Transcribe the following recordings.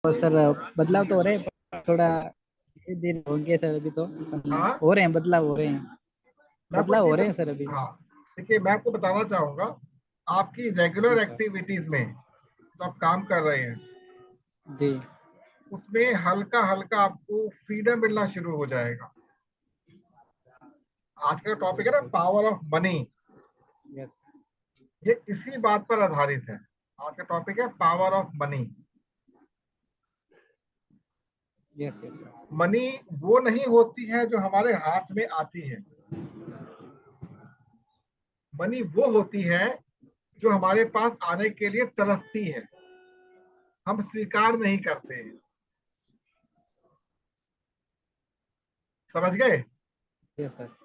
तो सर बदलाव तो हो रहे हैं थोड़ा, धीरे धीरे होंगे सर। अभी तो हाँ, हो रहे हैं, बदलाव हो रहे हैं। मैं आपको बदलाव हो चीज, रहे हैं सर अभी। हाँ देखिए, मैं आपको बताना चाहूंगा, आपकी जी रेगुलर सर। एक्टिविटीज में जो आप काम कर रहे हैं, जी। उसमें हल्का हल्का आपको फ्रीडम मिलना शुरू हो जाएगा। आज का टॉपिक है ना, बिल्कुल। Power of money, yes. ये इसी बात पर आधारित है। आज का टॉपिक है power of money. Yes yes. Money वो नहीं होती है जो हमारे हाथ में आती है, मनी वो होती है जो हमारे पास आने के लिए तरसती है, हम स्वीकार नहीं करते हैं। समझ गए? Yes sir.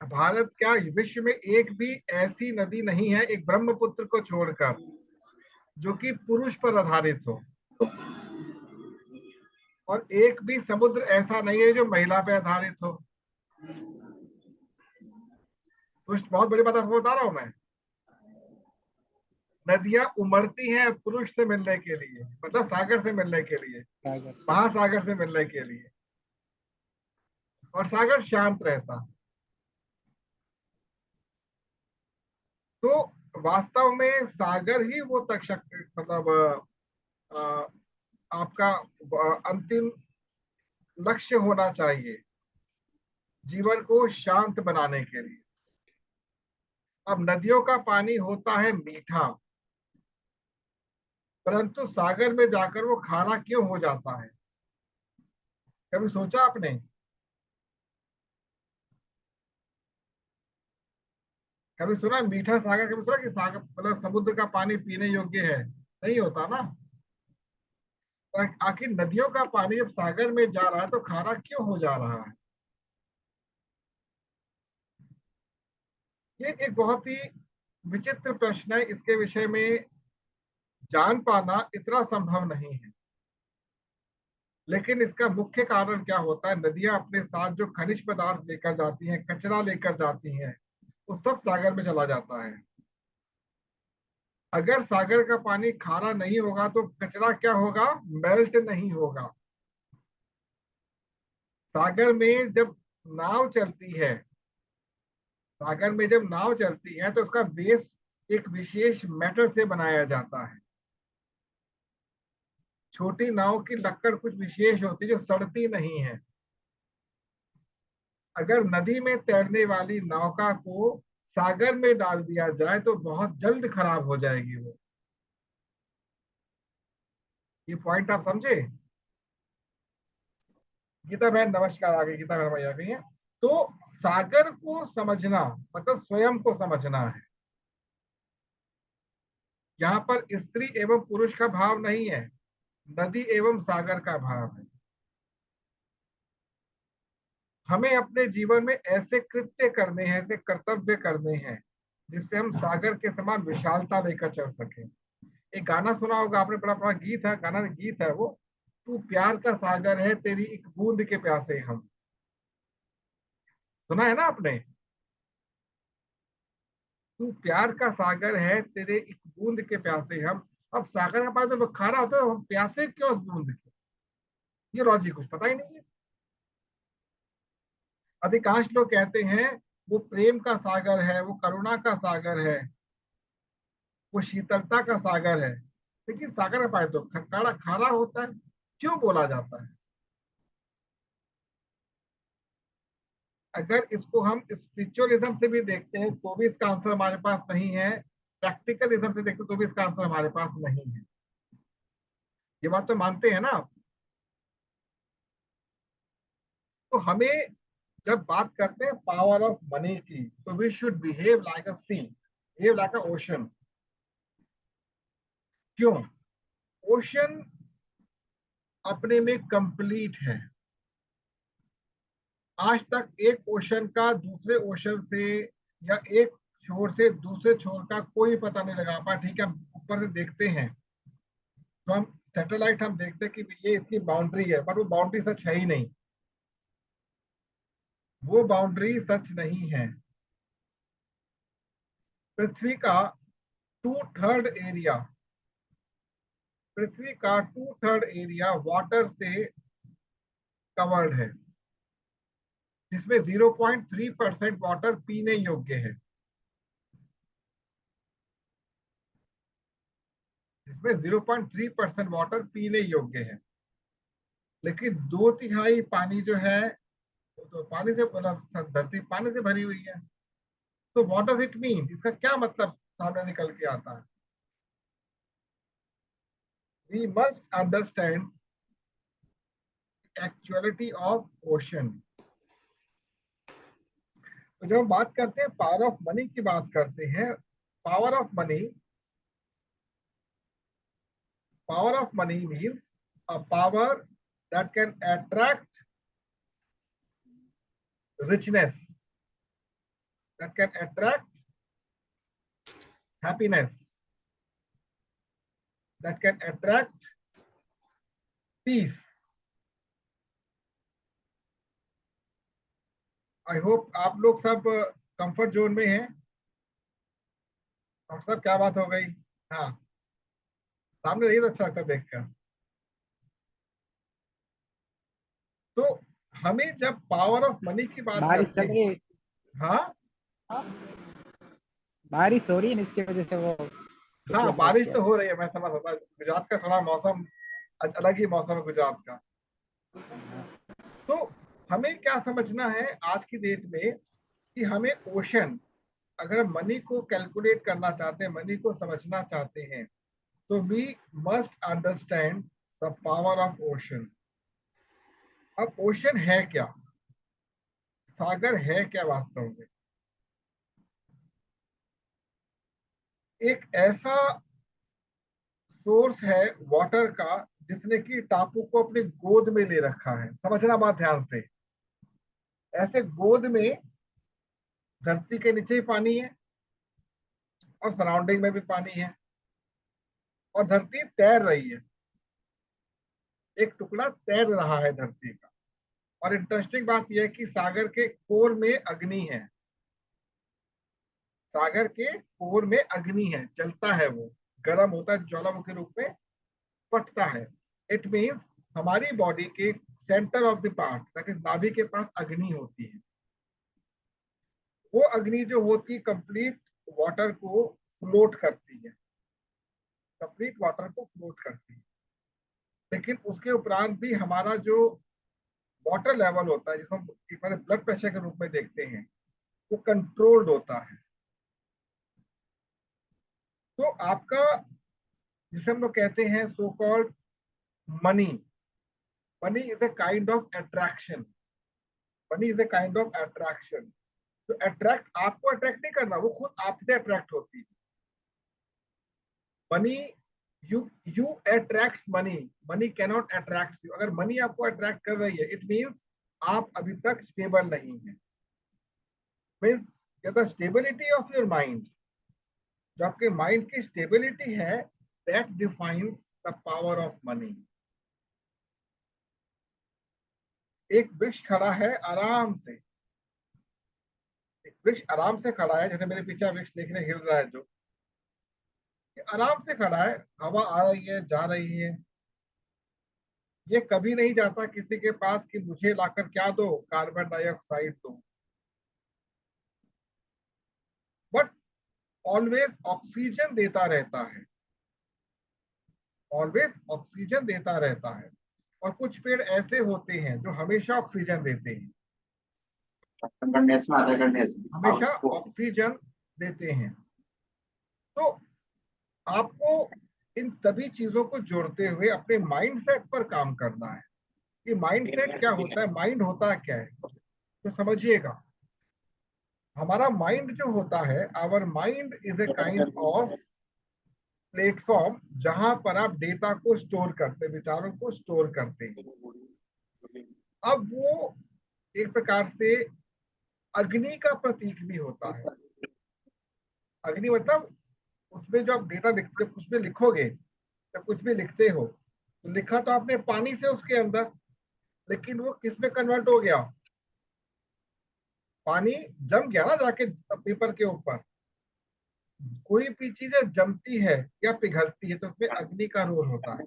भारत क्या, विश्व में एक भी ऐसी नदी नहीं है, एक ब्रह्मपुत्र को छोड़कर, जो कि पुरुष पर आधारित हो, और एक भी समुद्र ऐसा नहीं है जो महिला पे आधारित हो। सुष्ट, बहुत बड़ी बात आपको बता रहा हूं मैं। नदियां उमड़ती हैं पुरुष से मिलने के लिए, मतलब सागर से मिलने के लिए, सागर से। महासागर से मिलने के लिए, और सागर शांत रहता है। तो वास्तव में सागर ही वो तक मतलब अ, आपका अंतिम लक्ष्य होना चाहिए, जीवन को शांत बनाने के लिए। अब नदियों का पानी होता है मीठा, परंतु सागर में जाकर वो खारा क्यों हो जाता है? कभी सोचा आपने? कभी सुना मीठा सागर? कभी सुना कि सागर मतलब समुद्र का पानी पीने योग्य है? नहीं होता ना। तो आखिर नदियों का पानी जब सागर में जा रहा है तो खारा क्यों हो जा रहा है? ये एक बहुत ही विचित्र प्रश्न है। इसके विषय में जान पाना इतना संभव नहीं है। लेकिन इसका मुख्य कारण क्या होता है, नदियां अपने साथ जो खनिज पदार्थ लेकर जाती हैं, कचरा लेकर जाती हैं, वो सब सागर में चला जाता है। अगर सागर का पानी खारा नहीं होगा तो कचरा क्या होगा? मेल्ट नहीं होगा। सागर में जब नाव चलती है, सागर में जब नाव चलती है तो उसका बेस एक विशेष मेटल से बनाया जाता है। छोटी नाव की लक्कड़ कुछ विशेष होती है जो सड़ती नहीं है। अगर नदी में तैरने वाली नौका को सागर में डाल दिया जाए तो बहुत जल्द खराब हो जाएगी वो। ये पॉइंट आप समझे? गीता बहन नमस्कार, आ गई गीता बहन, आ गई है। तो सागर को समझना मतलब स्वयं को समझना है। यहाँ पर स्त्री एवं पुरुष का भाव नहीं है, नदी एवं सागर का भाव है। हमें अपने जीवन में ऐसे कृत्य करने हैं, ऐसे कर्तव्य करने हैं, जिससे हम सागर के समान विशालता लेकर चल सके। एक गाना सुना होगा आपने, बड़ा बड़ा गीत है, गाना गीत है वो, तू प्यार का सागर है तेरी एक बूंद के प्यासे हम। सुना है ना आपने? तू प्यार का सागर है तेरे एक बूंद के प्यासे हम। अब सागर का पानी तो खारा होता है, हम प्यासे क्यों उस बूंद के? ये लॉजिक कुछ पता ही नहीं है। अधिकांश लोग कहते हैं वो प्रेम का सागर है, वो करुणा का सागर है, वो शीतलता का सागर है। लेकिन सागर का पानी तो खारा खारा होता है, क्यों बोला जाता है? अगर इसको हम स्पिरिचुअलिज्म से भी देखते हैं तो भी इसका आंसर हमारे पास नहीं है, प्रैक्टिकलिज्म से देखते तो भी इसका आंसर हमारे पास नहीं है। ये बात तो मानते हैं ना आप? तो हमें जब बात करते हैं पावर ऑफ मनी की, तो we should behave like a sea, behave like a ocean. क्यों? ओशन अपने में कंप्लीट है। आज तक एक ओशन का दूसरे ओशन से या एक छोर से दूसरे छोर का कोई पता नहीं लगा पा। ठीक है, हम ऊपर से देखते हैं तो हम सैटेलाइट हम देखते हैं कि ये इसकी बाउंड्री है, पर वो बाउंड्री सच है ही नहीं। वो बाउंड्री सच नहीं है। पृथ्वी का 2/3 एरिया पृथ्वी का 2/3 एरिया वाटर से कवर्ड है, जिसमें 0.3% वाटर पीने योग्य है, जिसमें 0.3% वाटर पीने योग्य है। लेकिन 2/3 पानी जो है तो पानी से, मतलब धरती पानी से भरी हुई है। तो व्हाट डज इट मीन, इसका क्या मतलब सामने निकल के आता है? We must understand actuality of ocean. तो जब हम बात करते हैं पावर ऑफ मनी की बात करते हैं, power of money, power of money means a power that can attract richness, that can attract happiness, that can attract peace. I hope आप लोग सब कंफर्ट जोन में हैं। डॉक्टर साहब क्या बात हो गई? हाँ, सामने रही तो अच्छा लगता देखकर। तो हमें जब पावर ऑफ मनी की बात बारिश करते चल हैं, रही है, हाँ बारिश हो रही है ना, इसकी वजह से वो हाँ इसलिए अट्रैक्ट बारिश किया। तो हो रही है, मैं समझ सकता हूँ। गुजरात का थोड़ा मौसम अलग ही मौसम है गुजरात का। तो हमें क्या समझना है आज की डेट में कि हमें ओशन, अगर हम मनी को कैलकुलेट करना चाहते हैं, मनी को समझना चाहते हैं, तो we must understand the power of ocean. अब ओशन है क्या, सागर है क्या वास्तव में? एक ऐसा सोर्स है वाटर का जिसने कि टापू को अपनी गोद में ले रखा है। समझना बात ध्यान से, ऐसे गोद में धरती के नीचे ही पानी है और सराउंडिंग में भी पानी है, और धरती तैर रही है, एक टुकड़ा तैर रहा है धरती का। और इंटरेस्टिंग बात यह है कि सागर के कोर में अग्नि है, सागर के कोर में अग्नि है, जलता है, वो गर्म होता है, ज्वालामुखी रूप में फटता है। इट मीन्स हमारी बॉडी के centre of the part, that is नाभि के पास अग्नि होती है। वो अग्नि जो होती है कंप्लीट वाटर को फ्लोट करती है, कंप्लीट वाटर को फ्लोट करती है। लेकिन उसके उपरांत भी हमारा जो वाटर लेवल होता है, जिसको हम एक बार ब्लड प्रेशर के रूप में देखते हैं, वो कंट्रोल्ड होता है। तो आपका, जिसे हम लोग कहते हैं so called money, money is a kind of attraction, money is a kind of attraction. तो अट्रैक्ट, आपको अट्रैक्ट नहीं करना, वो खुद आपसे अट्रैक्ट होती है। Money, you attract money, money cannot attract you. अगर मनी आपको अट्रैक्ट कर रही है, इट मीन्स आप अभी तक स्टेबल नहीं है। Means the stability of your mind, जो आपके माइंड की स्टेबिलिटी है, that defines the power of money. एक वृक्ष खड़ा है आराम से, एक वृक्ष आराम से खड़ा है, जैसे मेरे पीछे वृक्ष देखने हिल रहा है, जो आराम से खड़ा है, हवा आ रही है जा रही है, ये कभी नहीं जाता किसी के पास कि मुझे लाकर क्या दो, कार्बन डाइऑक्साइड दो, बट ऑलवेज ऑक्सीजन देता रहता है, ऑलवेज ऑक्सीजन देता रहता है। और कुछ पेड़ ऐसे होते हैं जो हमेशा ऑक्सीजन देते हैं, हमेशा ऑक्सीजन देते हैं। तो आपको इन सभी चीजों को जोड़ते हुए अपने माइंडसेट पर काम करना है कि माइंडसेट क्या होता है, माइंड होता क्या है। तो समझिएगा, हमारा माइंड जो होता है, our mind is a kind of platform जहां पर आप डेटा को स्टोर करते हैं, विचारों को स्टोर करते हैं। अब वो एक प्रकार से अग्नि का प्रतीक भी होता है। अग्नि मतलब उसमें जो आप डेटा लिखते, कुछ भी लिखोगे, जब कुछ भी लिखते हो तो लिखा तो आपने पानी से उसके अंदर, लेकिन वो किस में कन्वर्ट हो गया? पानी जम गया ना जाके पेपर के ऊपर, कोई भी चीज जमती है या पिघलती है तो उसमें अग्नि का रोल होता है,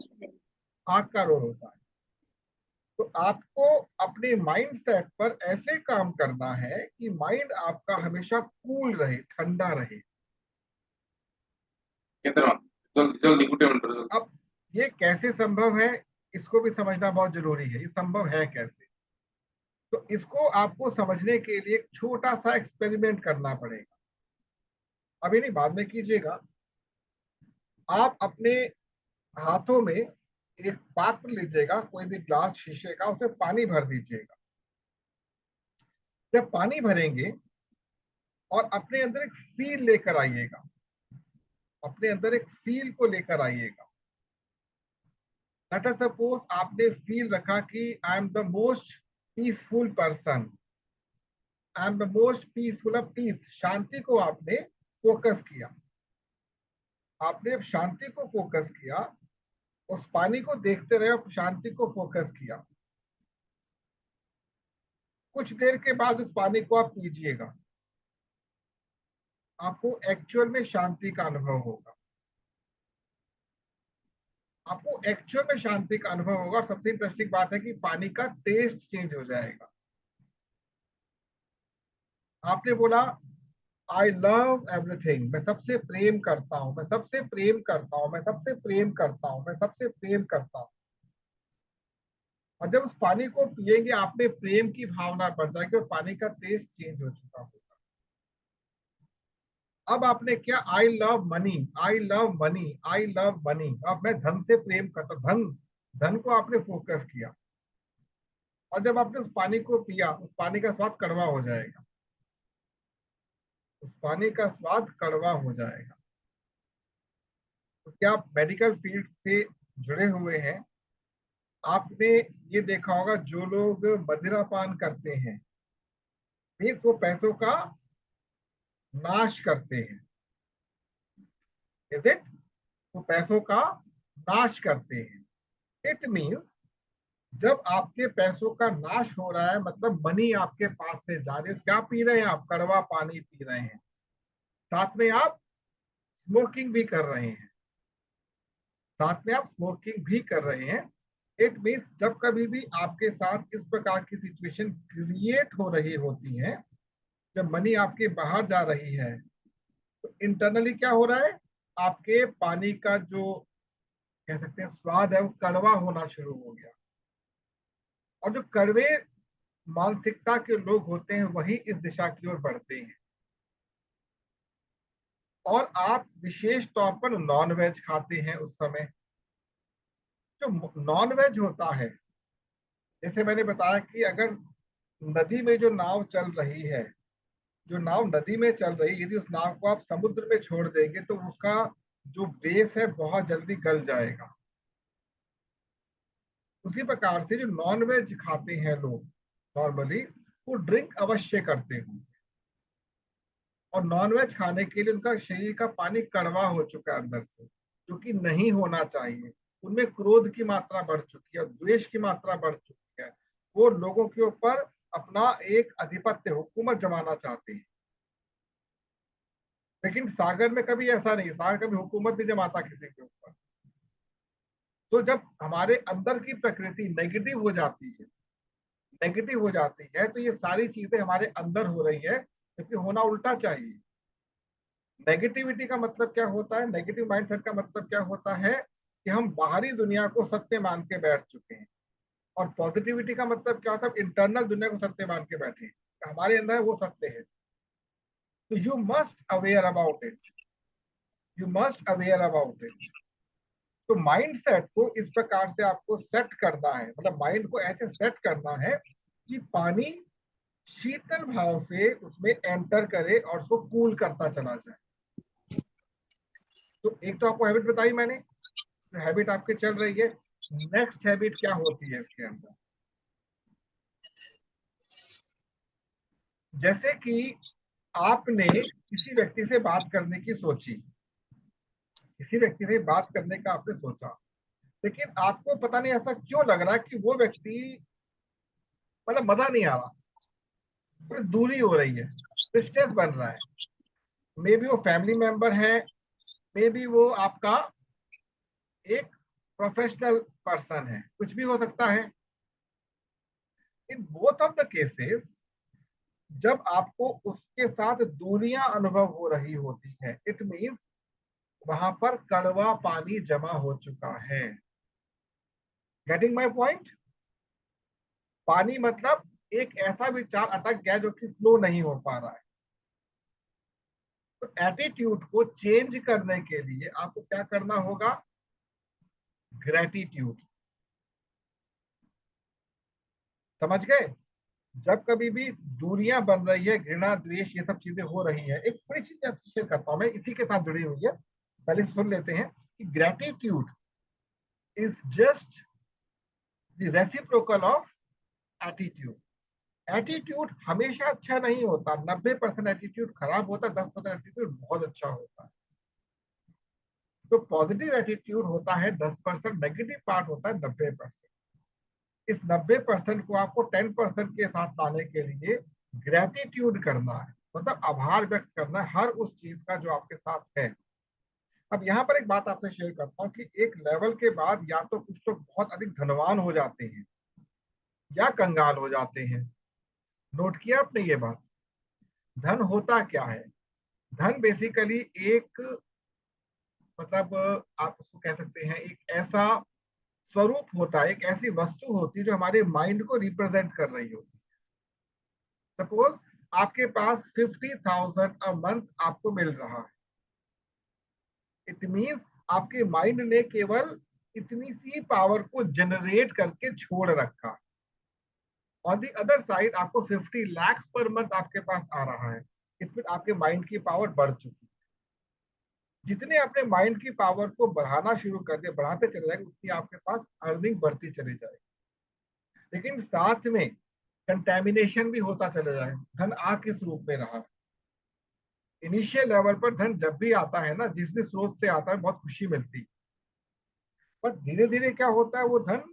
आग का रोल होता है। तो आपको अपने माइंड सेट पर ऐसे काम करना है कि माइंड आपका हमेशा कूल रहे, ठंडा रहे। अब ये कैसे संभव है, इसको भी समझना बहुत जरूरी है। ये संभव है कैसे, तो इसको आपको समझने के लिए एक छोटा सा एक्सपेरिमेंट करना पड़ेगा। अभी नहीं, बाद में कीजिएगा। आप अपने हाथों में एक पात्र लीजिएगा, कोई भी ग्लास शीशे का, उसमें पानी भर दीजिएगा। जब पानी भरेंगे और अपने अंदर एक फील लेकर आइएगा, अपने अंदर एक फील को लेकर आइएगा। लेट अस सपोज आपने फील रखा कि I am the most peaceful person, I am the most peaceful of peace. शांति को आपने फोकस किया, आपने अब शांति को फोकस किया, उस पानी को देखते रहे और शांति को फोकस किया। कुछ देर के बाद उस पानी को आप पीजिएगा, आपको एक्चुअल में शांति का अनुभव होगा, आपको एक्चुअल में शांति का अनुभव होगा। और सबसे इंटरेस्टिंग बात है कि पानी का टेस्ट चेंज हो जाएगा। आपने बोला आई लव एवरीथिंग, मैं सबसे प्रेम करता हूं, मैं सबसे प्रेम करता हूं, मैं सबसे प्रेम करता हूं, मैं सबसे प्रेम करता हूं। और जब उस पानी को पिएंगे आप में प्रेम की भावना बढ़ जाएगी और पानी का टेस्ट चेंज हो चुका होगा। अब आपने क्या, I love money, I love money, I love money. अब मैं धन से प्रेम करता हूं, धन, धन को आपने फोकस किया। और जब आपने उस पानी को पिया, उस पानी का स्वाद कड़वा हो जाएगा, उस पानी का स्वाद कड़वा हो जाएगा। तो क्या आप मेडिकल फील्ड से जुड़े हुए हैं? आपने ये देखा होगा जो लोग मदिरा पान करते हैं मीन्स वो पैसों का नाश करते हैं। Is it? वो पैसों का नाश करते हैं। इट मीन्स जब आपके पैसों का नाश हो रहा है मतलब मनी आपके पास से जा रही है। क्या पी रहे हैं आप? कड़वा पानी पी रहे हैं, साथ में आप स्मोकिंग भी कर रहे हैं, साथ में आप स्मोकिंग भी कर रहे हैं। इट मीन्स जब कभी भी आपके साथ इस प्रकार की सिचुएशन क्रिएट हो रही होती है, जब मनी आपके बाहर जा रही है, तो इंटरनली क्या हो रहा है, आपके पानी का जो कह सकते हैं स्वाद है वो कड़वा होना शुरू हो गया। और जो कड़वे मानसिकता के लोग होते हैं वही इस दिशा की ओर बढ़ते हैं। और आप विशेष तौर पर नॉन वेज खाते हैं उस समय। जो नॉन वेज होता है, जैसे मैंने बताया कि अगर नदी में जो नाव चल रही है, जो नाव नदी में चल रही है, यदि उस नाव को आप समुद्र में छोड़ देंगे तो उसका जो बेस है बहुत जल्दी गल जाएगा। उसी प्रकार से जो नॉन वेज खाते हैं लोग नॉर्मली, वो ड्रिंक अवश्य करते हैं। और नॉनवेज खाने के लिए उनका शरीर का पानी कड़वा हो चुका है अंदर से, जो कि नहीं होना चाहिए। उनमें क्रोध की मात्रा बढ़ चुकी है, द्वेष की मात्रा बढ़ चुकी है। वो लोगों के ऊपर अपना एक आधिपत्य, हुकूमत जमाना चाहते हैं। लेकिन सागर में कभी ऐसा नहीं, सागर कभी हुकूमत नहीं जमाता किसी के ऊपर। तो जब हमारे अंदर की प्रकृति नेगेटिव हो जाती है, नेगेटिव हो जाती है, तो ये सारी चीजें हमारे अंदर हो रही है, क्योंकि होना उल्टा चाहिए। नेगेटिविटी का मतलब क्या होता है, नेगेटिव माइंडसेट का मतलब क्या होता है कि हम बाहरी दुनिया को सत्य मान के बैठ चुके हैं। और पॉजिटिविटी का मतलब क्या होता है, इंटरनल दुनिया को सत्य मान के बैठे हैं, हमारे अंदर है वो सत्य है। तो you must aware about it, you must aware about it. तो माइंड सेट को इस प्रकार से आपको सेट करना है, मतलब माइंड को ऐसे सेट करना है कि पानी शीतल भाव से उसमें एंटर करे और उसको कूल करता चला जाए। तो एक तो आपको हैबिट बताई मैंने, हैबिट आपके चल रही है। नेक्स्ट हैबिट क्या होती है इसके अंदर, जैसे कि आपने किसी व्यक्ति से बात करने की सोची, किसी व्यक्ति से बात करने का आपने सोचा, लेकिन आपको पता नहीं ऐसा क्यों लग रहा है कि वो व्यक्ति, मतलब मजा नहीं आ रहा, थोड़ी दूरी हो रही है, डिस्टेंस बन रहा है। मे बी वो फैमिली मेंबर है, मे बी वो आपका एक प्रोफेशनल पर्सन है, कुछ भी हो सकता है। In both of the cases जब आपको उसके साथ दूरियां अनुभव हो रही होती है, इट मीन्स वहां पर कड़वा पानी जमा हो चुका है। Getting my point? पानी मतलब एक ऐसा विचार अटक गया जो कि फ्लो नहीं हो पा रहा है। तो एटीट्यूड को चेंज करने के लिए आपको क्या करना होगा? ग्रेटिट्यूड। समझ गए? जब कभी भी दूरियां बन रही है, घृणा, द्वेष, ये सब चीजें हो रही है, एक बड़ी चीज आपसे शेयर करता हूं मैं, इसी के साथ जुड़ी हुई है, पहले सुन लेते हैं कि gratitude is just the reciprocal of attitude. Attitude हमेशा अच्छा नहीं होता, 90% एटीट्यूड खराब होता है, 10% एटीट्यूड बहुत अच्छा होता है। तो पॉजिटिव एटीट्यूड होता है 10%, नेगेटिव पार्ट होता है 90%। इस 90% को आपको 10% के साथ लाने के लिए ग्रेटिट्यूड करना है, मतलब आभार व्यक्त करना है हर उस चीज का जो आपके साथ है। अब यहाँ पर एक बात आपसे शेयर करता हूँ कि एक लेवल के बाद या तो कुछ लोग बहुत अधिक धनवान हो जाते हैं या कंगाल हो जाते हैं। नोट किया आपने ये बात? धन होता क्या है? धन बेसिकली एक, मतलब आप उसको कह सकते हैं एक ऐसा स्वरूप होता है, एक ऐसी वस्तु होती है जो हमारे माइंड को रिप्रेजेंट कर रही होती है। सपोज आपके पास 50,000 अ मंथ आपको मिल रहा है, इट मीन्स आपके माइंड ने केवल इतनी सी पावर को जनरेट करके छोड़ रखा। ऑन दी अदर साइड आपको 50 लाख पर मंथ आपके पास आ रहा है, इसमें आपके माइंड की पावर बढ़ चुकी। जितने अपने माइंड की पावर को बढ़ाना शुरू कर दे, बढ़ाते चले जाएंगे, उतनी आपके पास अर्निंग बढ़ती चली जाएगी। लेकिन साथ में कंटेमिनेशन भी होता चले जाएगा। धन आ किस रूप में रहा? इनिशियल लेवल पर धन जब भी आता है ना, जिस भी स्रोत से आता है, बहुत खुशी मिलती है। बट धीरे धीरे क्या होता है, वो धन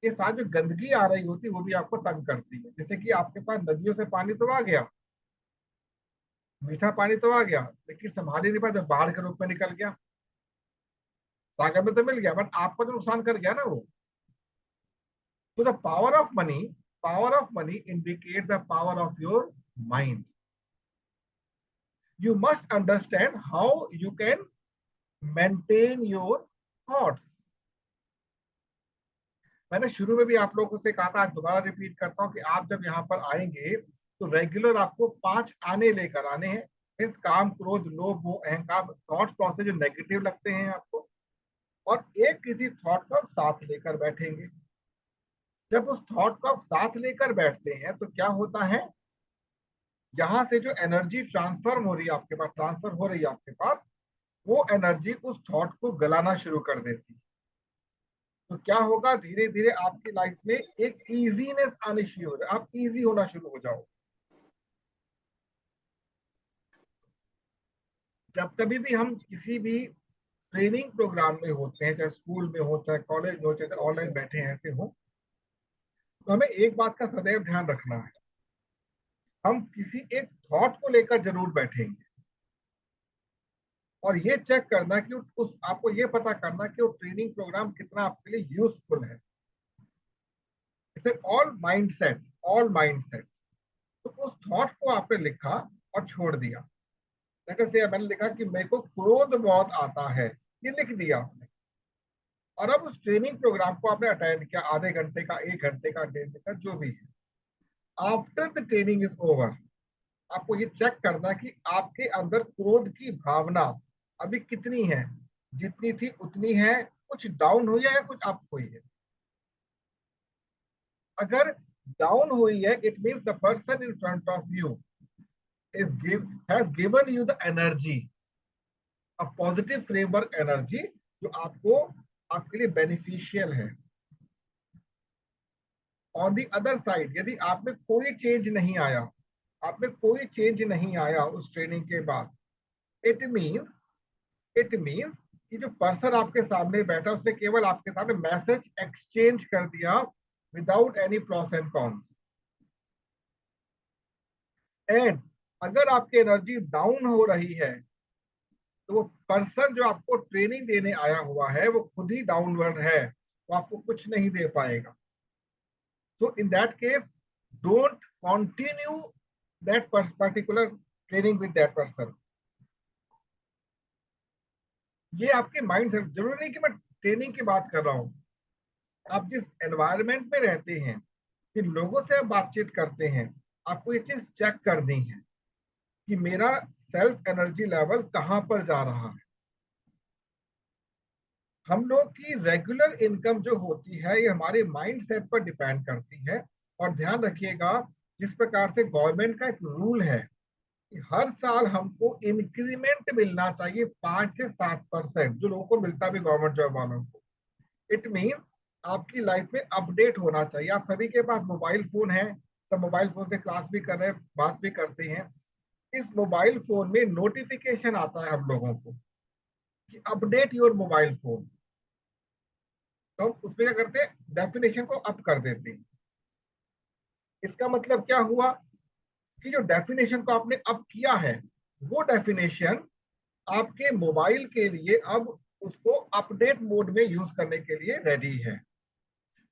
के साथ जो गंदगी आ रही होती है वो भी आपको तंग करती है। जैसे कि आपके पास नदियों से पानी तो आ गया, मीठा पानी तो आ गया, लेकिन संभाल ही नहीं पाया, जब बाढ़ के रूप में निकल गया। सागर में तो मिल गया, बट आपको तो नुकसान कर गया ना वो। तो the power of money indicate the power of your mind. You must understand how you can maintain your thoughts. मैंने शुरू में भी आप लोगों से कहा था, आज दोबारा रिपीट करता हूं कि आप जब यहाँ पर आएंगे तो रेगुलर आपको 5 आने लेकर आने हैं। इस काम, क्रोध, लोभ, मोह, अहंकार, थॉट प्रोसेस जो नेगेटिव लगते हैं आपको, और एक किसी थॉट को आप साथ लेकर बैठेंगे। जब उस थॉट को आप साथ लेकर बैठते हैं तो क्या होता है, यहाँ से जो एनर्जी ट्रांसफर हो रही है आपके पास, वो एनर्जी उस थॉट को गलाना शुरू कर देती। तो क्या होगा, धीरे धीरे आपकी लाइफ में एक इजीनेस आनी शुरू हो जाए, आप इजी होना शुरू हो जाओ। जब कभी भी हम किसी भी ट्रेनिंग प्रोग्राम में होते हैं, चाहे स्कूल में हो, चाहे कॉलेज में हो, चाहे ऑनलाइन बैठे हैं ऐसे हो, तो हमें एक बात का सदैव ध्यान रखना है, हम किसी एक थॉट को लेकर जरूर बैठेंगे और ये चेक करना कि उस आपको ये पता करना कि वो ट्रेनिंग प्रोग्राम कितना आपके लिए यूजफुल है। It's all mindset. तो उस थॉट को आपने लिखा और छोड़ दिया। जैसे से मैंने लिखा कि मेरे को क्रोध बहुत आता है, ये लिख दिया आपने, और अब उस ट्रेनिंग प्रोग्राम को आपने अटेंड किया, आधे घंटे का, 1 घंटे का, 1.5 घंटे का, जो भी है। After the training is over, आपको ये चेक करना कि आपके अंदर क्रोध की भावना अभी कितनी है, जितनी थी उतनी है, कुछ डाउन हुई है या कुछ अप हुई है। अगर डाउन हुई है, it means the person in front of you has given you the energy, a positive framework energy, जो आपको, आपके लिए बेनिफिशियल है। ऑन दी अदर साइड, यदि आप में कोई चेंज नहीं आया, उस ट्रेनिंग के बाद, इट मीन्स कि जो पर्सन आपके सामने बैठा उसने केवल आपके सामने मैसेज एक्सचेंज कर दिया without any pros and cons, and अगर आपकी एनर्जी डाउन हो रही है तो वो पर्सन जो आपको ट्रेनिंग देने आया हुआ है वो खुद ही डाउनवर्ड है, वो आपको कुछ नहीं दे पाएगा। तो in that case don't continue that particular training with that person. ये आपके माइंड सेट, जरूरी नहीं कि मैं ट्रेनिंग की बात कर रहा हूँ, आप जिस एनवायरमेंट में रहते हैं, जिन लोगों से आप बातचीत करते हैं, आपको ये चीज चेक करनी है कि मेरा सेल्फ एनर्जी लेवल कहाँ पर जा रहा है। हम लोग की रेगुलर इनकम जो होती है ये हमारे माइंड सेट पर डिपेंड करती है। और ध्यान रखिएगा, जिस प्रकार से गवर्नमेंट का एक रूल है कि हर साल हमको इंक्रीमेंट मिलना चाहिए 5 से 7%, जो लोगों को मिलता भी गवर्नमेंट जॉब वालों को। इट मीन आपकी लाइफ में अपडेट होना चाहिए। आप सभी के पास मोबाइल फोन है, सब मोबाइल फोन से क्लास भी कर रहे हैं, बात भी करते हैं। इस मोबाइल फोन में नोटिफिकेशन आता है हम लोगों को कि अपडेट योर मोबाइल फोन। तो हम उसमें क्या करते हैं, डेफिनेशन को अप कर देते हैं। इसका मतलब क्या हुआ कि जो डेफिनेशन को आपने अप किया है वो डेफिनेशन आपके मोबाइल के लिए अब उसको अपडेट मोड में यूज करने के लिए रेडी है।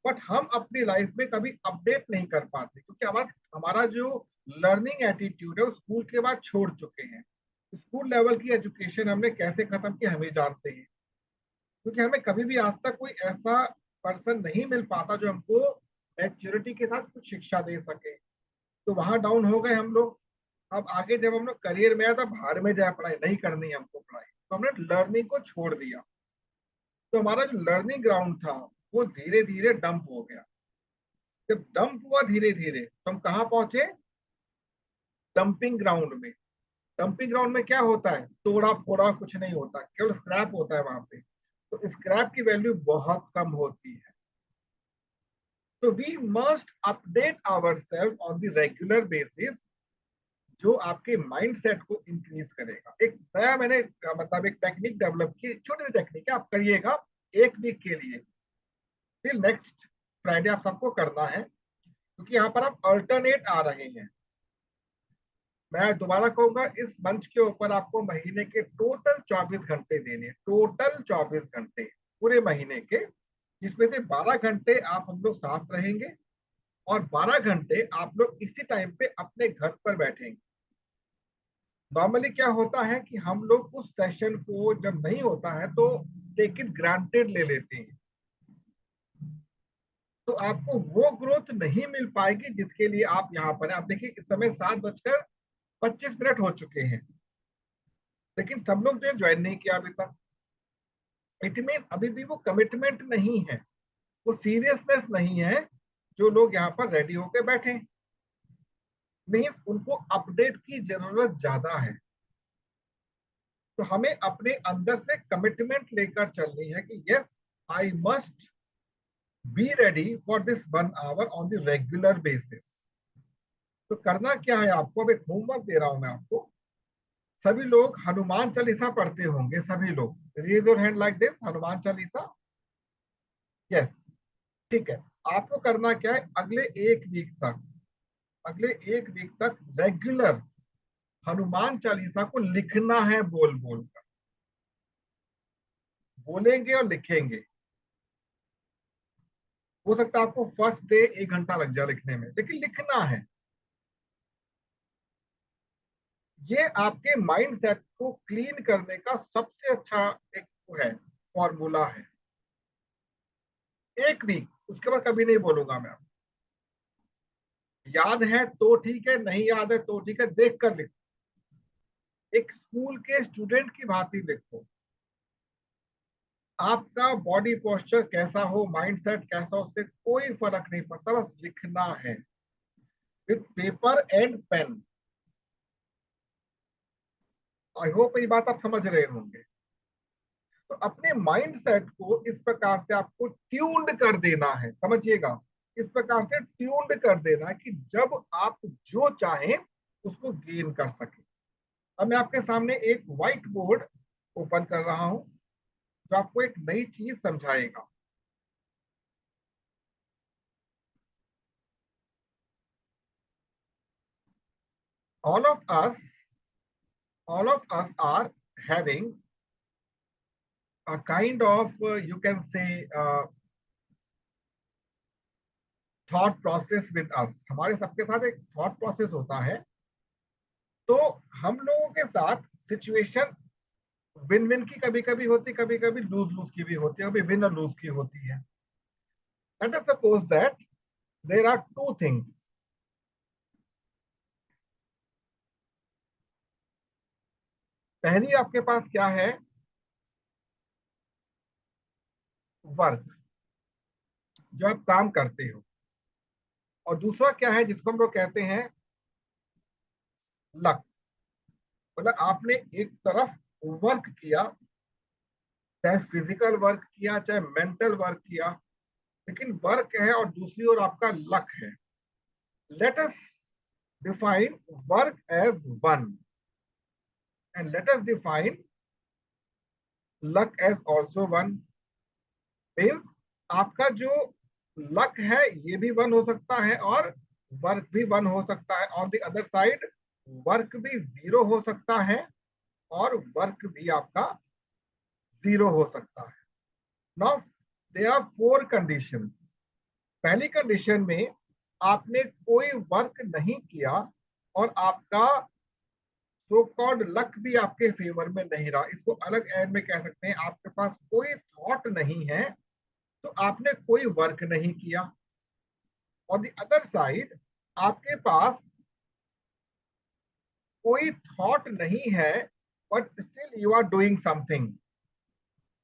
बट हम अपनी लाइफ में कभी अपडेट नहीं कर पाते क्योंकि हमारा हमारा जो लर्निंग एटीट्यूड है वो स्कूल के बाद छोड़ चुके हैं। स्कूल लेवल की एजुकेशन हमने कैसे खत्म की हम ही जानते हैं, क्योंकि हमें कभी भी आज तक कोई ऐसा पर्सन नहीं मिल पाता जो हमको मैच्योरिटी के साथ कुछ शिक्षा दे सके। तो वहां डाउन हो गए हम लोग। अब आगे जब हम लोग करियर में आए तब बाहर में जाए, पढ़ाई नहीं करनी है हमको, पढ़ाई तो हमने लर्निंग को छोड़ दिया। तो हमारा जो लर्निंग ग्राउंड था वो धीरे धीरे डंप हो गया। जब डंप हुआ धीरे धीरे तो हम कहाँ पहुंचे, डंपिंग ग्राउंड में। डंपिंग ग्राउंड में क्या होता है, तोड़ा फोड़ा कुछ नहीं होता, केवल स्क्रैप होता है वहां पे। तो स्क्रैप की वैल्यू बहुत कम होती है। तो we must update our self on the regular basis, जो आपके माइंड सेट को इंक्रीज करेगा। एक नया मैंने मतलब एक टेक्निक डेवलप की, छोटी सी टेक्निक है, आप करिएगा 1 वीक के लिए, फिर नेक्स्ट फ्राइडे आप सबको करना है, क्योंकि यहाँ पर आप अल्टरनेट आ रहे हैं। मैं दोबारा कहूंगा, इस मंच के ऊपर आपको महीने के टोटल 24 घंटे देने, टोटल 24 घंटे पूरे महीने के, जिसमें से 12 घंटे आप हम लोग साथ रहेंगे और 12 घंटे आप लोग इसी टाइम पे अपने घर पर बैठेंगे। नॉर्मली क्या होता है कि हम लोग उस सेशन को जब नहीं होता है तो टेक इट ग्रांटेड ले लेते हैं, तो आपको वो ग्रोथ नहीं मिल पाएगी जिसके लिए आप यहाँ पर हैं। आप देखिए इस समय 7:25 हो चुके हैं, लेकिन सब लोग जो ज्वाइन नहीं किया अभी तक। इट मीन अभी भी वो कमिटमेंट नहीं है, वो सीरियसनेस नहीं है। जो लोग यहाँ पर रेडी होके बैठे, मीन्स उनको अपडेट की जरूरत ज्यादा है। तो हमें अपने अंदर से कमिटमेंट लेकर चलनी है कि yes, I must be ready for this 1 hour on the regular basis. तो करना क्या है आपको, अब एक होमवर्क दे रहा हूं मैं आपको। सभी लोग हनुमान चालीसा पढ़ते होंगे, सभी लोग raise your hand like this, Hanuman Chalisa. Yes, ठीक है। आपको करना क्या है, अगले 1 वीक तक रेगुलर हनुमान चालीसा को लिखना है, बोल बोल कर बोलेंगे और लिखेंगे। हो सकता है आपको फर्स्ट डे 1 घंटा लग जाए लिखने में, लेकिन लिखना है। ये आपके माइंड सेट को क्लीन करने का सबसे अच्छा एक वो है, फॉर्मूला है। 1 वीक, उसके बाद कभी नहीं बोलूंगा मैं। याद है तो ठीक है, नहीं याद है तो ठीक है, देख कर लिखो, एक स्कूल के स्टूडेंट की भांति लिखो। आपका बॉडी पोस्चर कैसा हो, माइंड सेट कैसा हो, उससे कोई फर्क नहीं पड़ता, बस लिखना है with paper and pen. I hope ये बात आप समझ रहे होंगे। तो अपने माइंड सेट को इस प्रकार से आपको ट्यून्ड कर देना है, समझिएगा, इस प्रकार से ट्यून्ड कर देना है कि जब आप जो चाहें उसको गेन कर सके। अब मैं आपके सामने एक व्हाइट बोर्ड ओपन कर रहा हूं जो आपको एक नई चीज समझाएगा। all of us are having a kind of you can say thought process with us. हमारे सबके साथ एक thought process होता है. तो हम लोगों के साथ सिचुएशन विन विन की कभी कभी होती, कभी कभी लूज लूज की भी होती है, कभी विन और लूज की होती है. Let us suppose that there are two things. पहली आपके पास क्या है? वर्क, जो आप काम करते हो. और दूसरा क्या है जिसको हम लोग कहते हैं लक. मतलब आपने एक तरफ वर्क किया, चाहे फिजिकल वर्क किया चाहे मेंटल वर्क किया, लेकिन वर्क है और दूसरी ओर आपका लक है. Let us define work as one and let us define luck as also one. Means आपका जो लक है ये भी वन हो सकता है और वर्क भी वन हो सकता है. On the other side work भी जीरो हो सकता है और वर्क भी आपका जीरो हो सकता है. Now there are 4 conditions. पहली कंडीशन में आपने कोई वर्क नहीं किया और आपका सो कॉल्ड लक भी आपके फेवर में नहीं रहा. इसको अलग एंड में कह सकते हैं, आपके पास कोई थॉट नहीं है तो आपने कोई वर्क नहीं किया. ऑन द अदर साइड आपके पास कोई थॉट नहीं है but still you are doing something.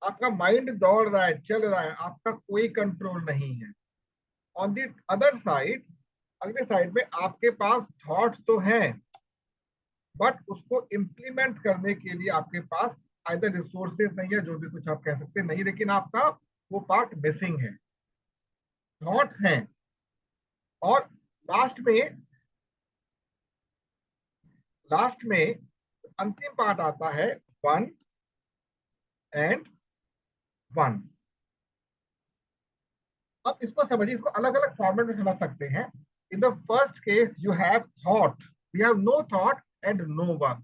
आपका माइंड दौड़ रहा है, चल रहा है, आपका कोई कंट्रोल नहीं है. ऑन द अदर साइड, अगले साइड में आपके पास थॉट्स तो हैं बट उसको इम्प्लीमेंट करने के लिए आपके पास आइदर रिसोर्सेज नहीं है, जो भी कुछ आप कह सकते नहीं, लेकिन आपका वो पार्ट मिसिंग है. थॉट्स हैं और लास्ट में अंतिम पार्ट आता है वन एंड वन. अब इसको समझिए, इसको अलग अलग फॉर्मेट में समझ सकते हैं. In the first case you have thought, we have no thought and no work.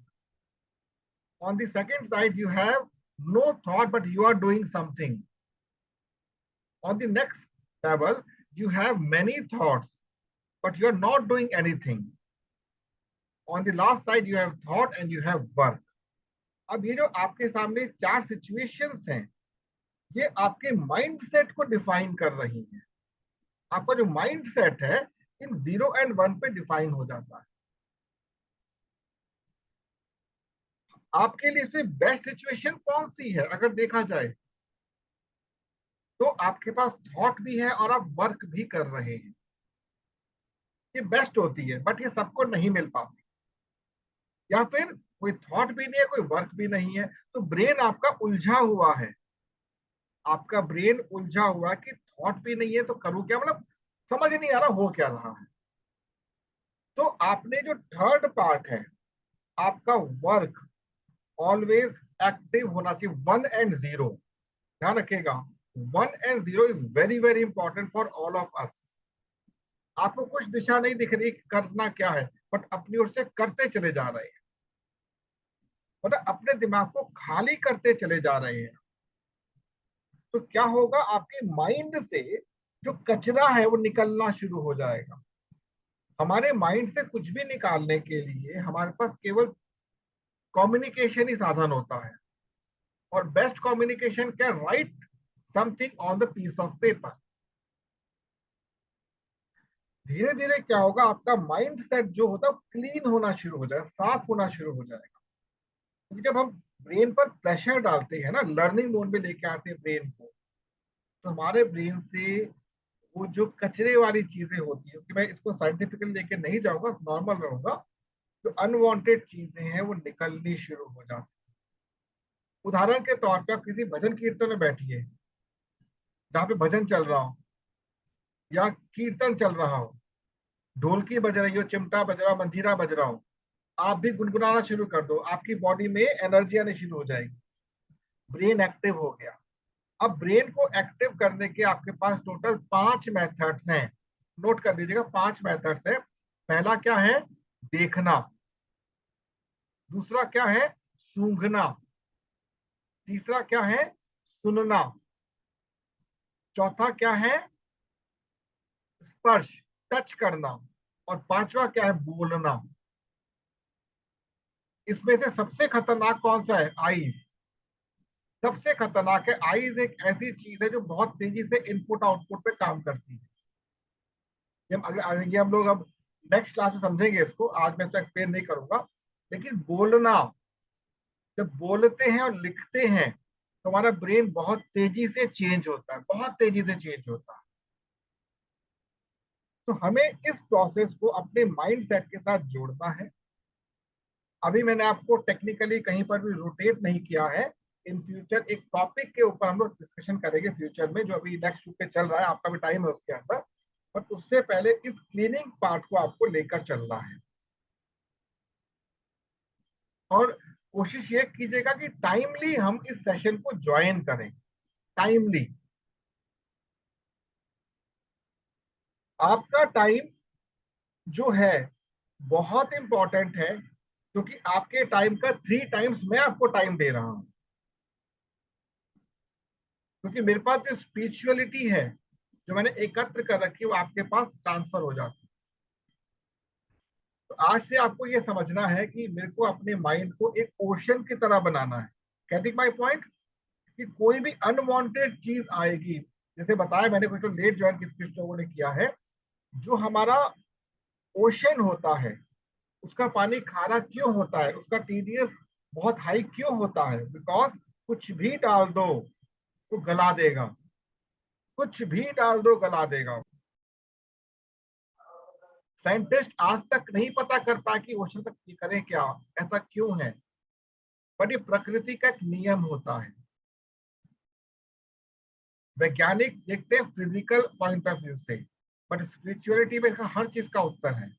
On the second side you have no thought but you are doing something. On the next level you have many thoughts but you are not doing anything. On the last side you have thought and you have work. अब ये जो आपके सामने 4 situations हैं, ये आपके mind set को define कर रही हैं. आपका जो माइंड सेट है इन 0 एंड 1 पे डिफाइन हो जाता है. आपके लिए से बेस्ट सिचुएशन कौन सी है अगर देखा जाए तो आपके पास थॉट भी है और आप वर्क भी कर रहे हैं. ये बेस्ट होती है बट ये सबको नहीं मिल पाती. या फिर कोई थॉट भी नहीं है, कोई वर्क भी नहीं है, तो ब्रेन आपका उलझा हुआ है. आपका ब्रेन उलझा हुआ है कि थॉट भी नहीं है तो करूं क्या, मतलब समझ नहीं आ रहा हो क्या रहा है. तो आपने जो थर्ड पार्ट है आपका वर्क ऑलवेज एक्टिव होना चाहिए. 1 एंड 0 ध्यान रखिएगा. 1 and 0 is very very important for all of us. आपको कुछ दिशा नहीं दिख रही करना क्या है बट अपनी ओर से करते चले जा रहे हैं, मतलब अपने दिमाग को खाली करते चले जा रहे हैं. तो क्या होगा, आपके माइंड से जो कचरा है वो निकलना शुरू हो जाएगा. हमारे माइंड से कुछ भी निकालने के लिए हमारे पास केवल कम्युनिकेशन ही साधन होता है. और बेस्ट कम्युनिकेशन क्या, write something on the piece of paper. धीरे धीरे क्या होगा, आपका माइंड सेट जो होता है क्लीन होना शुरू हो जाएगा, साफ होना शुरू हो जाएगा. क्योंकि जब हम ब्रेन पर प्रेशर डालते हैं ना, लर्निंग मोड में लेके आते हैं ब्रेन को, तो हमारे ब्रेन से वो जो कचरे वाली चीजें होती है, कि मैं इसको साइंटिफिकली लेके नहीं जाऊंगा, नॉर्मल रहूंगा, जो अनवांटेड चीजें हैं वो निकलनी शुरू हो जाती है. उदाहरण के तौर पे आप किसी भजन कीर्तन में बैठिए जहाँ पे भजन चल रहा हो या कीर्तन चल रहा हो, ढोलकी बज रही हो, चिमटा बज रहा हो, मंजीरा बज रहा हो, आप भी गुनगुनाना शुरू कर दो, आपकी बॉडी में एनर्जी आनी शुरू हो जाएगी. ब्रेन एक्टिव हो गया. अब ब्रेन को एक्टिव करने के आपके पास टोटल 5 मेथड्स हैं. नोट कर लीजिएगा, 5 मेथड्स है. पहला क्या है, देखना. दूसरा क्या है? सूंघना। तीसरा क्या है? सुनना। चौथा क्या है? स्पर्श, टच करना। और पांचवा क्या है? बोलना। इसमें से सबसे खतरनाक कौन सा है? आईज। सबसे खतरनाक है आईज। एक ऐसी चीज है जो बहुत तेजी से इनपुट आउटपुट पे काम करती है। ये हम लोग अब नेक्स्ट क्लास में समझेंगे इसको, आज मैं इसको एक्सप्लेन नहीं करूंगा। लेकिन बोलना, जब बोलते हैं और लिखते हैं तो हमारा ब्रेन बहुत तेजी से चेंज होता है, बहुत तेजी से चेंज होता है। तो हमें इस प्रोसेस को अपने माइंड सेट के साथ जोड़ना है। अभी मैंने आपको टेक्निकली कहीं पर भी रोटेट नहीं किया है। इन फ्यूचर एक टॉपिक के ऊपर हम लोग डिस्कशन करेंगे फ्यूचर में, जो अभी नेक्स्ट वीक पे चल रहा है, आपका भी टाइम है उसके अंदर। बट उससे पहले इस क्लीनिंग पार्ट को आपको लेकर चलना है। और कोशिश ये कीजिएगा कि टाइमली हम इस सेशन को ज्वाइन करें। टाइमली, आपका टाइम जो है बहुत इंपॉर्टेंट है, क्योंकि आपके टाइम का 3 टाइम्स मैं आपको टाइम दे रहा हूं। क्योंकि मेरे पास जो स्पिरिचुअलिटी है जो मैंने एकत्र कर रखी है, वो आपके पास ट्रांसफर हो जाती है। तो आज से आपको ये समझना है कि मेरे को अपने माइंड को एक ओशन की तरह बनाना है। Getting my point? कि कोई भी अनवांटेड चीज आएगी, जैसे बताया मैंने, कुछ लोग लेट ज्वाइन कुछ लोगों ने किया है, जो हमारा ओशन होता है उसका पानी खारा क्यों होता है, उसका टीडीएस बहुत हाई क्यों होता है? बिकॉज कुछ भी डाल दो तो गला देगा, कुछ भी डाल दो गला देगा। साइंटिस्ट आज तक नहीं पता कर पाए कि ओशन तक करें क्या, ऐसा क्यों है। बट ये प्रकृति का एक नियम होता है। वैज्ञानिक देखते हैं फिजिकल पॉइंट ऑफ व्यू से, बट स्पिरिचुअलिटी में इसका हर चीज का उत्तर है।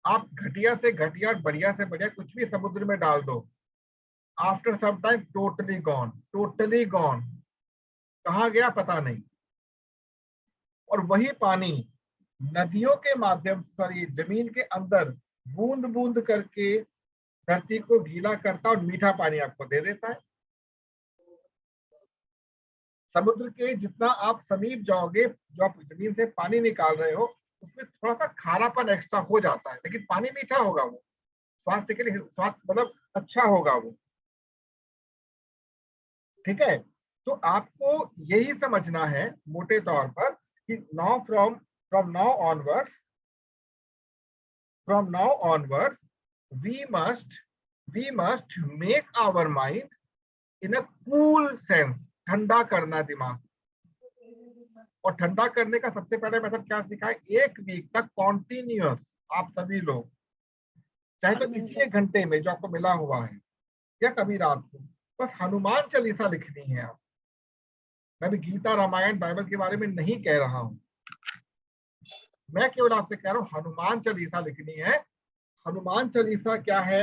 आप घटिया से घटिया और बढ़िया से बढ़िया कुछ भी समुद्र में डाल दो, after some time totally gone, totally gone. कहाँ गया पता नहीं। और वही पानी नदियों के माध्यम, सॉरी, जमीन के अंदर बूंद बूंद करके धरती को गीला करता और मीठा पानी आपको दे देता है। समुद्र के जितना आप समीप जाओगे, जो आप जमीन से पानी निकाल रहे हो, उसमें थोड़ा सा खारापन एक्स्ट्रा हो जाता है, लेकिन पानी मीठा होगा, वो स्वास्थ्य के लिए, स्वास्थ्य मतलब अच्छा होगा वो। ठीक है? तो आपको यही समझना है मोटे तौर पर कि now from now onwards, we must make our mind in a cool sense. ठंडा करना दिमाग। और ठंडा करने का सबसे पहले मेथड क्या सीखा है? 1 वीक तक कॉन्टिन्यूअस आप सभी लोग, चाहे तो इसी 1 घंटे में जो आपको मिला हुआ है, या कभी रात को, बस हनुमान चालीसा लिखनी है आप। मैं भी गीता रामायण बाइबल के बारे में नहीं कह रहा हूं, मैं केवल आपसे कह रहा हूं हनुमान चालीसा लिखनी है। हनुमान चालीसा क्या है,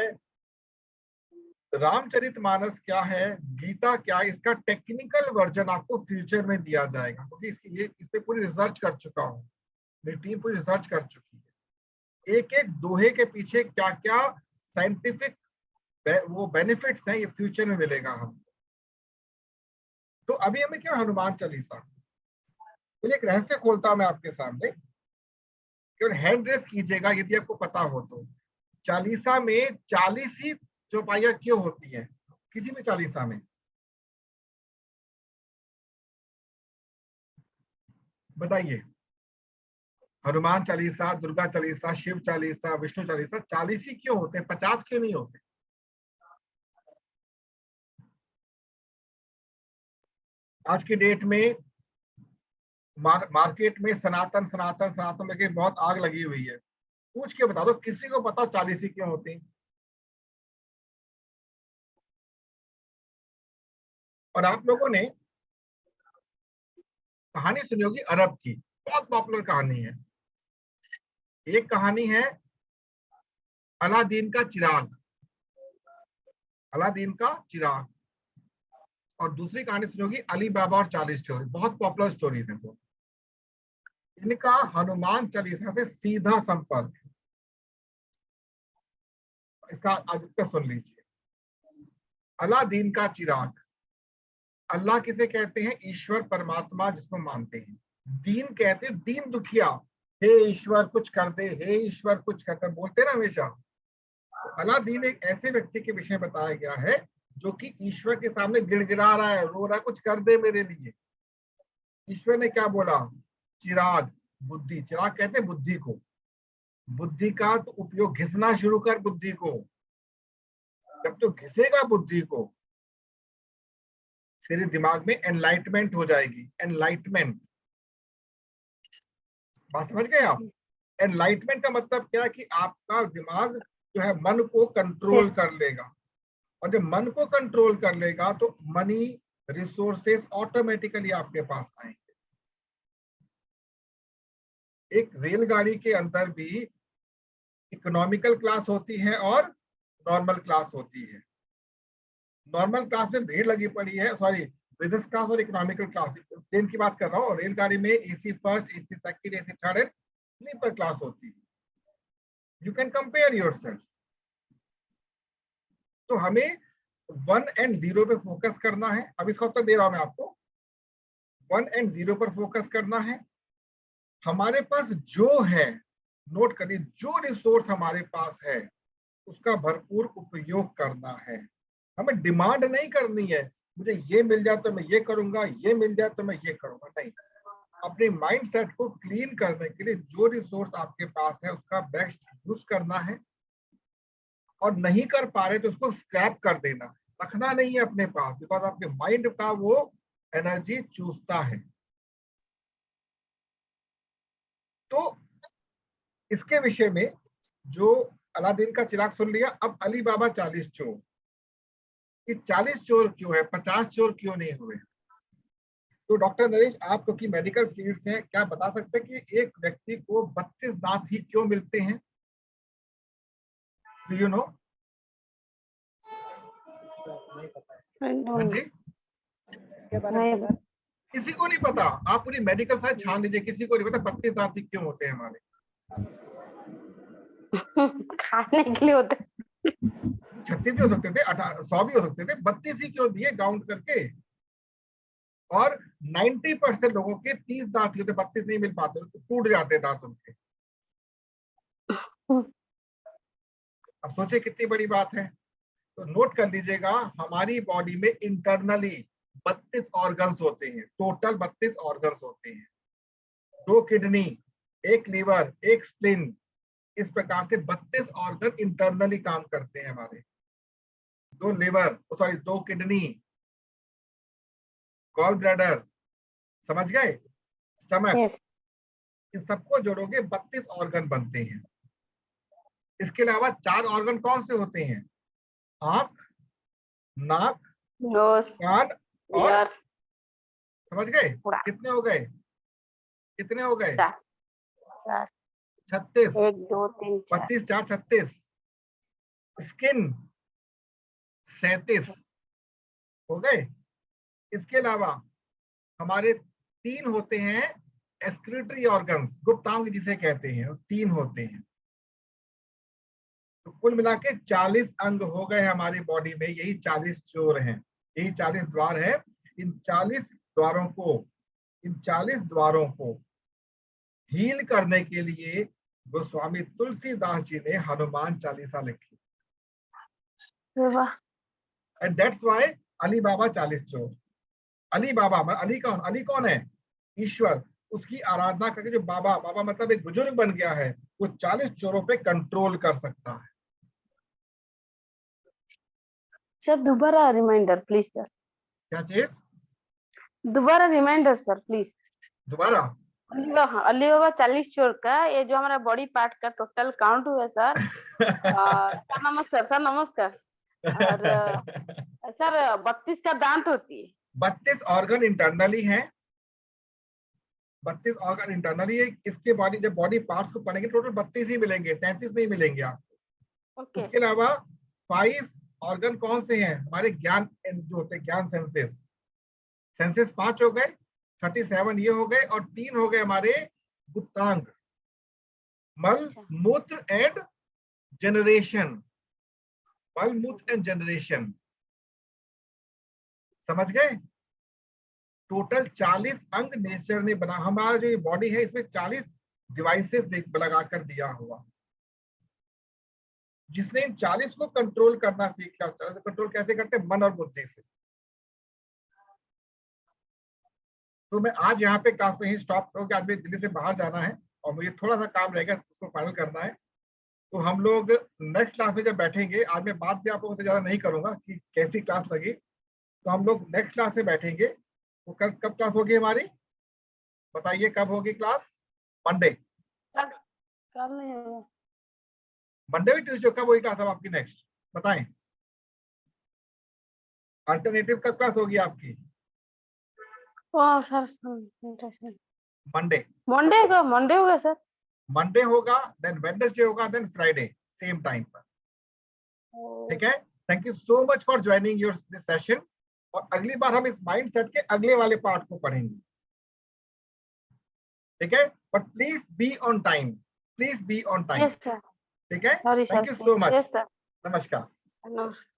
रामचरितमानस क्या है, गीता क्या है, इसका टेक्निकल वर्जन आपको फ्यूचर में दिया जाएगा, क्योंकि इस पे पूरी रिसर्च कर चुका हूँ, मेरी टीम पूरी रिसर्च कर चुकी है। एक एक दोहे के पीछे क्या क्या साइंटिफिक वो बेनिफिट्स हैं, ये फ्यूचर में मिलेगा हम। तो अभी हमें क्यों हनुमान चालीसा? तो एक रहस्य खोलता हूं मैं आपके सामने, केवल हैंड रेस कीजिएगा यदि आपको पता हो तो। चालीसा में 40 ही चौपाइयां क्यों होती है किसी भी चालीसा में? बताइए। हनुमान चालीसा, दुर्गा चालीसा, शिव चालीसा, विष्णु चालीसा, 40 ही क्यों होते हैं? 50 क्यों नहीं होते? आज की डेट में मार्केट में सनातन सनातन सनातन लेके बहुत आग लगी हुई है। पूछ के बता दो, किसी को पता 40 ही क्यों होती? और आप लोगों ने कहानी सुनी होगी अरब की, बहुत पॉपुलर कहानी है। एक कहानी है अलादीन का चिराग, अलादीन का चिराग। और दूसरी कहानी सुनी होगी अली बाबा और 40 चोर, बहुत पॉपुलर स्टोरीज हैं। तो इनका हनुमान चालीसा से सीधा संपर्क। इसका अधिकतर सुन लीजिए। अलादीन का चिराग। अल्लाह किसे कहते हैं? ईश्वर परमात्मा जिसको मानते हैं। दीन कहते हैं दीन दुखिया, हे ईश्वर कुछ कर दे, हे ईश्वर कुछ कर दे, बोलते हैं ना हमेशा। तो अलादीन एक ऐसे व्यक्ति के विषय बताया गया है जो कि ईश्वर के सामने गिड़गिड़ा रहा है, रो रहा है, कुछ कर दे मेरे लिए। ईश्वर ने क्या बोला? चिराग, बुद्धि। चिराग कहते हैं बुद्धि को। बुद्धि का तो उपयोग घिसना शुरू कर बुद्धि को। जब तो घिसेगा बुद्धि को, तेरे दिमाग में एनलाइटमेंट हो जाएगी। एनलाइटमेंट, बात समझ गए आप? एनलाइटमेंट का मतलब क्या है कि आपका दिमाग जो है मन को कंट्रोल कर लेगा, और जब मन को कंट्रोल कर लेगा तो मनी रिसोर्सेस ऑटोमेटिकली आपके पास आएंगे। एक रेलगाड़ी के अंदर भी इकोनॉमिकल क्लास होती है और नॉर्मल क्लास होती है। नॉर्मल क्लास में भीड़ लगी पड़ी है, सॉरी बिजनेस क्लास और इकोनॉमिकल क्लास, ट्रेन की बात कर रहा हूँ। रेलगाड़ी में AC first, AC second, AC third and sleeper class होती है। You can compare yourself. तो हमें 1 एंड 0 पे फोकस करना है। अब इसका उत्तर दे रहा हूं मैं आपको। 1 एंड 0 पर फोकस करना है। हमारे पास जो है, नोट करिए, जो रिसोर्स हमारे पास है उसका भरपूर उपयोग करना है। हमें डिमांड नहीं करनी है, मुझे ये मिल जाए तो मैं ये करूंगा, ये मिल जाए तो मैं ये करूंगा, नहीं। अपने माइंड सेट को क्लीन करने के लिए जो रिसोर्स आपके पास है उसका बेस्ट यूज करना है, और नहीं कर पा रहे तो उसको स्क्रैप कर देना है, रखना नहीं है अपने पास, बिकॉज आपके माइंड का वो एनर्जी चूसता है। तो इसके विषय में जो अलादीन का चिराग सुन लिया, अब अली बाबा 40 चोर। ये 40 चोर क्यों है, 50 चोर क्यों नहीं हुए? तो डॉक्टर नरेश, आप क्योंकि मेडिकल फील्ड से हैं, क्या बता सकते हैं कि एक व्यक्ति को 32 दांत ही क्यों मिलते हैं? Do you know? नहीं पता हाँ जी, इसके बारे में पता किसी को नहीं पता। आप पूरी मेडिकल साइंस छान लीजिए, किसी को नहीं पता 32 दांत ही क्यों होते हैं हमारे। खाने के लिए होते 36 भी हो सकते थे, 100 भी हो सकते थे, 32 ही क्यों दिए काउंट करके? और 90% लोगों के 30 दांत होते, 32 नहीं मिल पाते, टूट जाते दांत उनके। अब सोचिए कितनी बड़ी बात है। तो नोट कर लीजिएगा, हमारी बॉडी में इंटरनली 32 ऑर्गन्स होते हैं, टोटल 32 ऑर्गन्स होते हैं। 2 किडनी, 1 लीवर, 1 स्प्लिन, इस प्रकार से 32 ऑर्गन इंटरनली काम करते हैं हमारे। 2 liver, sorry 2 kidney, gall bladder, समझ गए, स्टमक, Yes. इन सबको जोड़ोगे 32 ऑर्गन बनते हैं। इसके अलावा 4 ऑर्गन कौन से होते हैं? आंख, नाक, nose, कान और, ear, समझ गए? पूरा। कितने हो गए? कितने हो गए? 4 36। 1 2 3 4 32 4 36। स्किन 37 हो गए। इसके अलावा हमारे 3 होते हैं एक्सक्रीटरी ऑर्गन्स, गुप्तांग जिसे कहते हैं, 3 होते हैं। तो कुल मिला के 40 अंग हो गए हमारी बॉडी में। यही 40 चोर हैं, यही 40 द्वार हैं। इन 40 द्वारों को, इन 40 द्वारों को हील करने के लिए गोस्वामी तुलसीदास जी ने हनुमान चालीसा लिखी। वाह। एंड दैट्स व्हाई अली बाबा 40 चोर। अली बाबा, अली कौन? अली कौन है? ईश्वर। उसकी आराधना करके जो बाबा, बाबा मतलब एक बुजुर्ग बन गया है, वो 40 चोरों पे कंट्रोल कर सकता है। सर दोबारा रिमाइंडर प्लीज सर, क्या चीज? दोबारा रिमाइंडर सर प्लीज। दोबारा? अली बाबा 40 चोर का ये जो हमारा बॉडी पार्ट का टोटल काउंट हुआ सर। सर नमस्कार, सर नमस्कार। और सर 32 का दांत होती है। 32 ऑर्गन इंटरनली है, 32 ऑर्गन इंटरनली है। इसके बॉडी, जब बॉडी पार्ट्स को पढ़ेंगे टोटल 32 ही मिलेंगे, 33 नहीं मिलेंगे आपको। ओके। उसके अलावा 5 ऑर्गन कौन से हैं? हमारे ज्ञान जो होते हैं, ज्ञान सेंसेस। सेंसेस 5 हो गए, 37 ये हो गए, और 3 हो गए हमारे गुप्तांग, मल, मूत्र एंड जनरेशन। बलमूत्र एंड जनरेशन, समझ गए? टोटल 40 अंग नेचर ने बना, हमारा जो ये बॉडी है इसमें 40 डिवाइसेस लगा कर दिया हुआ, जिसने इन 40 को कंट्रोल करना सीख लिया। तो कंट्रोल कैसे करते हैं? मन और बुद्धि से। तो मैं आज यहाँ पे क्लास में ही स्टॉप करूँगा, आज मुझे दिल्ली से बाहर जाना है और मुझे थोड़ा सा काम रहेगा, उसको फाइनल करना है। तो हम लोग नेक्स्ट क्लास में जब बैठेंगे, आज मैं बात भी आप लोगों से ज्यादा नहीं करूंगा कि कैसी क्लास लगी, तो हम लोग नेक्स्ट क्लास में बैठेंगे। तो कल कब क्लास होगी हमारी, बताइए कब होगी क्लास? मंडे, कल नहीं होगा। मंडे भी ट्यूसडे, कब होगी क्लास अब आपकी नेक्स्ट, बताएं? अल्टरनेटिव कब क्लास होगी आपकी? ओ सर, मंडे, मंडे होगा सर। मंडे होगा, देन वेडनेसडे होगा, देन फ्राइडे सेम टाइम पर, ठीक है? Thank you so much for joining your this session. और अगली बार हम इस माइंडसेट के अगले वाले पार्ट को पढ़ेंगे, ठीक है? But please be on time, please be on time, yes sir. ठीक है? Sorry thank sir. You so much, yes sir. नमस्कार। नमस्कार।